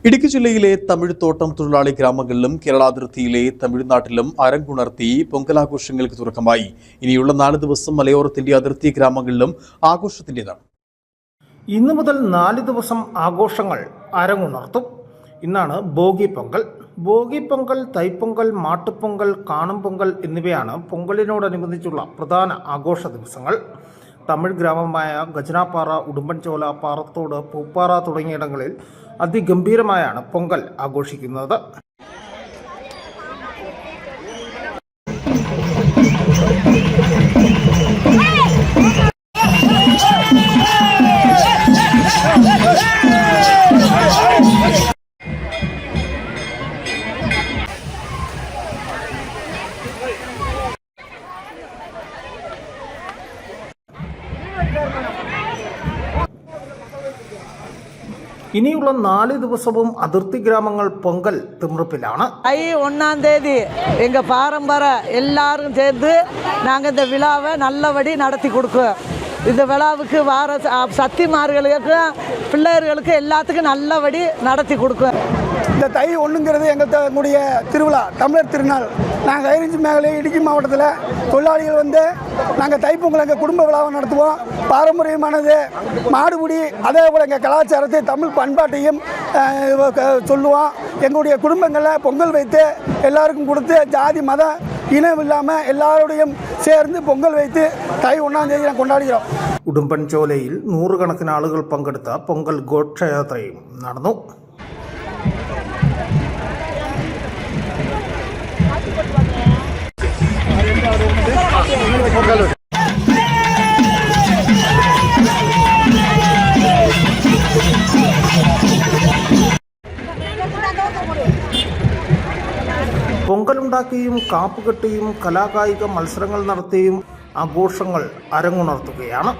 ഇടുക്കി ജില്ലയിലെ തമിഴ് തോട്ടം തൊഴിലാളി ഗ്രാമങ്ങളിലും കേരളാതിർത്തിയിലെ തമിഴ്നാട്ടിലും അരങ്ങുണർത്തി പൊങ്കലാഘോഷങ്ങൾക്ക് തുടക്കമായി. ഇനിയുള്ള 4 ദിവസം മലയോരത്തിന്റെ അതിർത്തി ഗ്രാമങ്ങളിലും ആഘോഷത്തിന്റേതാണ്. ഇന്നു മുതൽ 4 ദിവസം ആഘോഷങ്ങൾ അരങ്ങുണർത്തും. ഇന്നാണ് ഭോഗി പൊങ്കൽ. ഭോഗി പൊങ്കൽ, തൈപ്പൊങ്കൽ, മാട്ടുപൊങ്കൽ, കാണും പൊങ്കൽ എന്നിവയാണ് പൊങ്കലിനോടനുബന്ധിച്ചുള്ള പ്രധാന ആഘോഷ ദിവസങ്ങൾ. തമിഴ് ഗ്രാമമായ ഗജനാപ്പാറ, ഉടുമ്പൻചോല, പാറത്തോട്, പൂപ്പാറ തുടങ്ങിയിടങ്ങളിൽ അതിഗംഭീരമായാണ് പൊങ്കൽ ആഘോഷിക്കുന്നത്. ഇനിയുള്ള 4 ദിവസവും അതിർത്തി ഗ്രാമങ്ങൾ പൊങ്കൽ തിമിർപ്പിലാണ്. தை 1ஆம் தேதி எங்க பாரம்பரிய எல்லாரும் சேர்ந்து நாங்கள் இந்த விழாவை நல்லபடி நடத்தி கொடுக்குவோம். இந்த விழாவுக்கு வார சத்திமார்களுக்கு பிள்ளைகளுக்கு எல்லாத்துக்கும் நல்லபடி நடத்தி கொடுக்குவோம். இந்த தை 1ங்கிறது எங்களுடைய திருவிழா, தமிழர் திருநாள். நாங்கள் ஹைரேஞ்ச் மேഖலை இடுக்கி மாவட்டத்தில் தொழிலாளிகள் வந்து நாங்கள் தைப்பொங்கல் எங்கள் குடும்ப விழாவை நடத்துவோம். பாரம்பரியமானது மாடுபிடி, அதே போல் எங்கள் கலாச்சாரத்தை, தமிழ் பண்பாட்டையும் சொல்லுவோம். எங்களுடைய குடும்பங்களில் பொங்கல் வைத்து எல்லாருக்கும் கொடுத்து ஜாதி மத இனம் இல்லாமல் எல்லாரோடையும் சேர்ந்து பொங்கல் வைத்து தை 1ஆம் தேதி நாங்கள் கொண்டாடுகிறோம். ഉടുമ്പൻചോലയിൽ 100 കണക്കിന് ആളുകൾ പങ്കെടുത്ത പൊങ്കൽ ഘോഷയാത്രയും നടന്നു. പൊങ്കലുണ്ടാക്കിയും കാപ്പുകെട്ടിയും കലാകായിക മത്സരങ്ങൾ നടത്തിയും ആഘോഷങ്ങൾ അരങ്ങുണർത്തുകയാണ്.